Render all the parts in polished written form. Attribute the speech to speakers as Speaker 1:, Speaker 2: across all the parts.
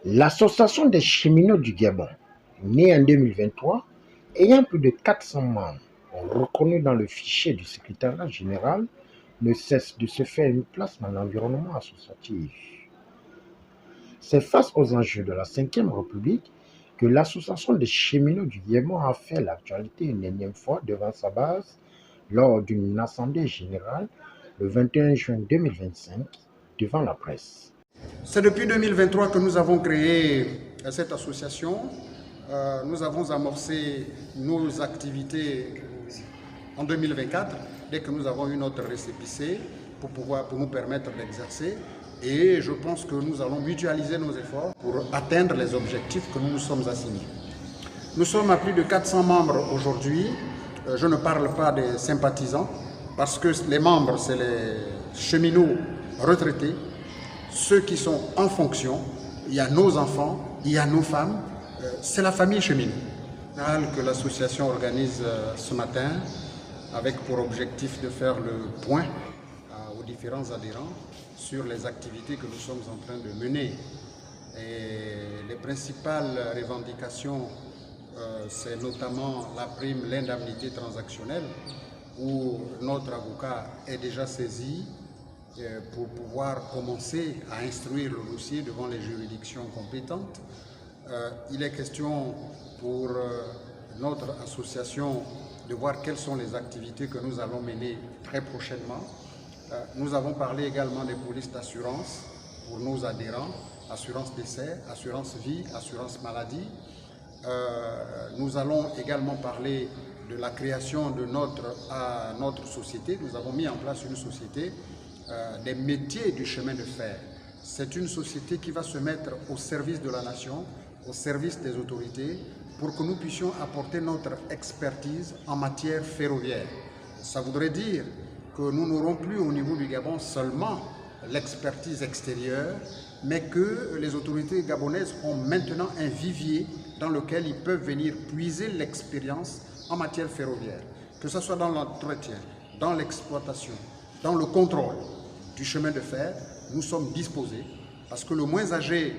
Speaker 1: L'Association des cheminots du Gabon, née en 2023, ayant plus de 400 membres reconnus dans le fichier du secrétariat général, ne cesse de se faire une place dans l'environnement associatif. C'est face aux enjeux de la Ve République que l'Association des cheminots du Gabon a fait l'actualité une énième fois devant sa base lors d'une assemblée générale le 21 juin 2025 devant la presse.
Speaker 2: C'est depuis 2023 que nous avons créé cette association. Nous avons amorcé nos activités en 2024, dès que nous avons eu notre récépissé pour nous permettre d'exercer. Et je pense que nous allons mutualiser nos efforts pour atteindre les objectifs que nous nous sommes assignés. Nous sommes à plus de 400 membres aujourd'hui. Je ne parle pas des sympathisants, parce que les membres, c'est les cheminots retraités, ceux qui sont en fonction. Il y a nos enfants, il y a nos femmes, c'est la famille cheminot que l'association organise ce matin avec pour objectif de faire le point aux différents adhérents sur les activités que nous sommes en train de mener. Et les principales revendications, c'est notamment la prime, l'indemnité transactionnelle, où notre avocat est déjà saisi pour pouvoir commencer à instruire le dossier devant les juridictions compétentes. Il est question pour notre association de voir quelles sont les activités que nous allons mener très prochainement. Nous avons parlé également des polices d'assurance pour nos adhérents, assurance décès, assurance vie, assurance maladie. Nous allons également parler de la création de notre société. Nous avons mis en place une société des métiers du chemin de fer. C'est une société qui va se mettre au service de la nation, au service des autorités, pour que nous puissions apporter notre expertise en matière ferroviaire. Ça voudrait dire que nous n'aurons plus au niveau du Gabon seulement l'expertise extérieure, mais que les autorités gabonaises ont maintenant un vivier dans lequel ils peuvent venir puiser l'expérience en matière ferroviaire, que ce soit dans l'entretien, dans l'exploitation, dans le contrôle du chemin de fer. Nous sommes disposés, parce que le moins âgé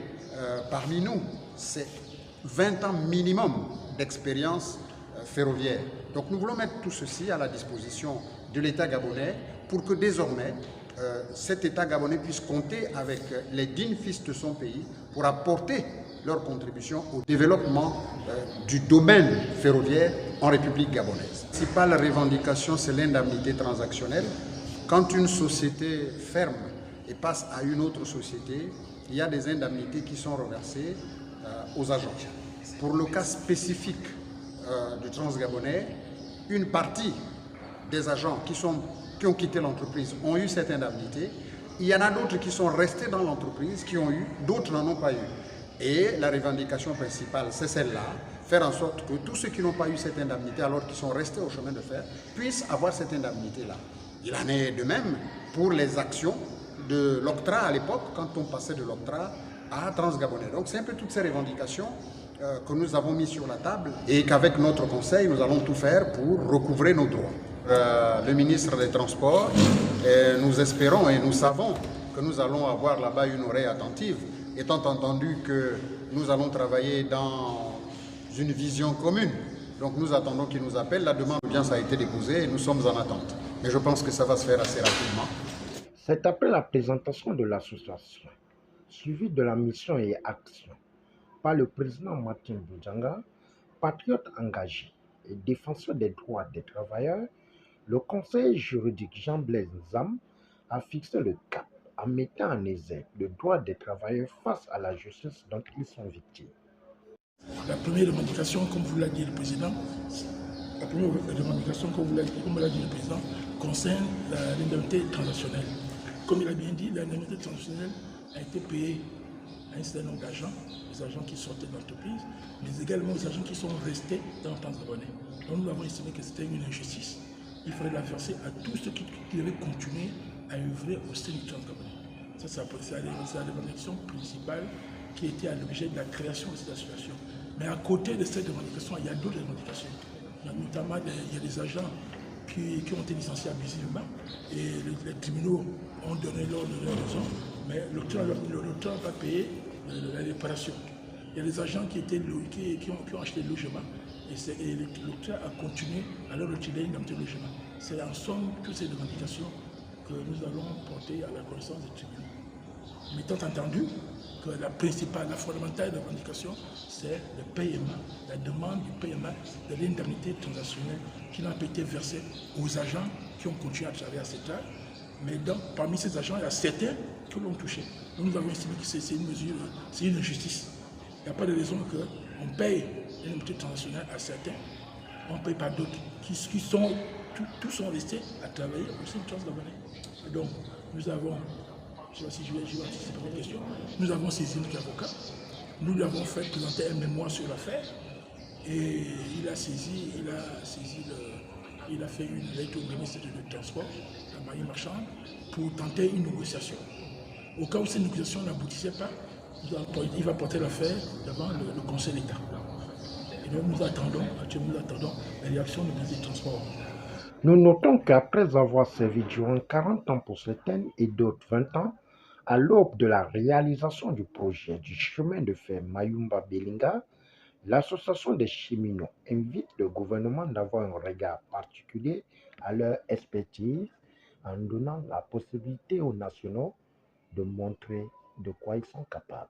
Speaker 2: parmi nous, c'est 20 ans minimum d'expérience ferroviaire. Donc nous voulons mettre tout ceci à la disposition de l'État gabonais pour que désormais cet État gabonais puisse compter avec les dignes fils de son pays pour apporter leur contribution au développement du domaine ferroviaire en République gabonaise. La principale revendication, c'est l'indemnité transactionnelle. Quand une société ferme et passe à une autre société, il y a des indemnités qui sont reversées aux agents. Pour le cas spécifique du Transgabonais, une partie des agents qui ont quitté l'entreprise ont eu cette indemnité. Il y en a d'autres qui sont restés dans l'entreprise, qui ont eu, d'autres n'en ont pas eu. Et la revendication principale, c'est celle-là, faire en sorte que tous ceux qui n'ont pas eu cette indemnité alors qu'ils sont restés au chemin de fer puissent avoir cette indemnité-là. Il en est de même pour les actions de l'Octra à l'époque, quand on passait de l'Octra à Transgabonais. Donc c'est un peu toutes ces revendications que nous avons mis sur la table et qu'avec notre conseil, nous allons tout faire pour recouvrer nos droits. Le ministre des Transports, nous espérons et nous savons que nous allons avoir là-bas une oreille attentive, étant entendu que nous allons travailler dans une vision commune. Donc nous attendons qu'il nous appelle. La demande d'audience a été déposée et nous sommes en attente. Mais je pense que ça va se faire assez rapidement.
Speaker 1: C'est après la présentation de l'association, suivie de la mission et action par le président Martin Boudjanga, patriote engagé et défenseur des droits des travailleurs, le conseiller juridique Jean-Blaise Nzam a fixé le cap en mettant en exergue le droit des travailleurs face à la justice dont ils sont victimes.
Speaker 3: La première revendication, comme vous l'a dit le président, concerne l'indemnité transactionnelle. Comme il a bien dit, l'indemnité transactionnelle a été payée à un certain nombre d'agents, les agents qui sortaient de l'entreprise, mais également les agents qui sont restés dans le Transgabonais. Donc nous avons estimé que c'était une injustice. Il fallait la verser à tous ceux qui devaient continuer à œuvrer au sein du Transgabonais. Ça, c'est la revendication principale qui était à l'objet de la création de cette association. Mais à côté de cette revendication, il y a d'autres revendications. Notamment, il y a des agents qui ont été licenciés abusivement et les tribunaux ont donné l'ordre de raison, mais l'auteur n'a pas payé la réparation. Il y a des agents qui ont acheté le logement et l'État a continué à leur retirer une indemnité de logement. C'est en somme toutes ces revendications que nous allons porter à la connaissance des tribunaux. Mais étant entendu que la principale, la fondamentale revendication, c'est le paiement, la demande du paiement de l'indemnité transactionnelle qui n'a pas été versée aux agents qui ont continué à travailler à cet âge. Mais donc, parmi ces agents, il y a certains qui l'ont touché. Donc, nous avons estimé que c'est une mesure, c'est une injustice. Il n'y a pas de raison qu'on paye l'indemnité transactionnelle à certains, on ne paye pas d'autres, tous sont restés à travailler aussi une chance d'abonner. Donc, nous avons, je ne sais pas si je vais anticiper votre question, nous avons saisi notre avocat, nous lui avons fait présenter un mémoire sur l'affaire, et il a fait une lettre au ministre du Transport, la marine marchande, pour tenter une négociation. Au cas où cette négociation n'aboutissait pas, il va porter l'affaire devant le Conseil d'État. Et donc nous attendons la réaction du ministre du Transport.
Speaker 1: Nous notons qu'après avoir servi durant 40 ans pour certains et d'autres 20 ans, à l'aube de la réalisation du projet du chemin de fer Mayumba-Belinga, l'association des cheminots invite le gouvernement d'avoir un regard particulier à leur expertise en donnant la possibilité aux nationaux de montrer de quoi ils sont capables.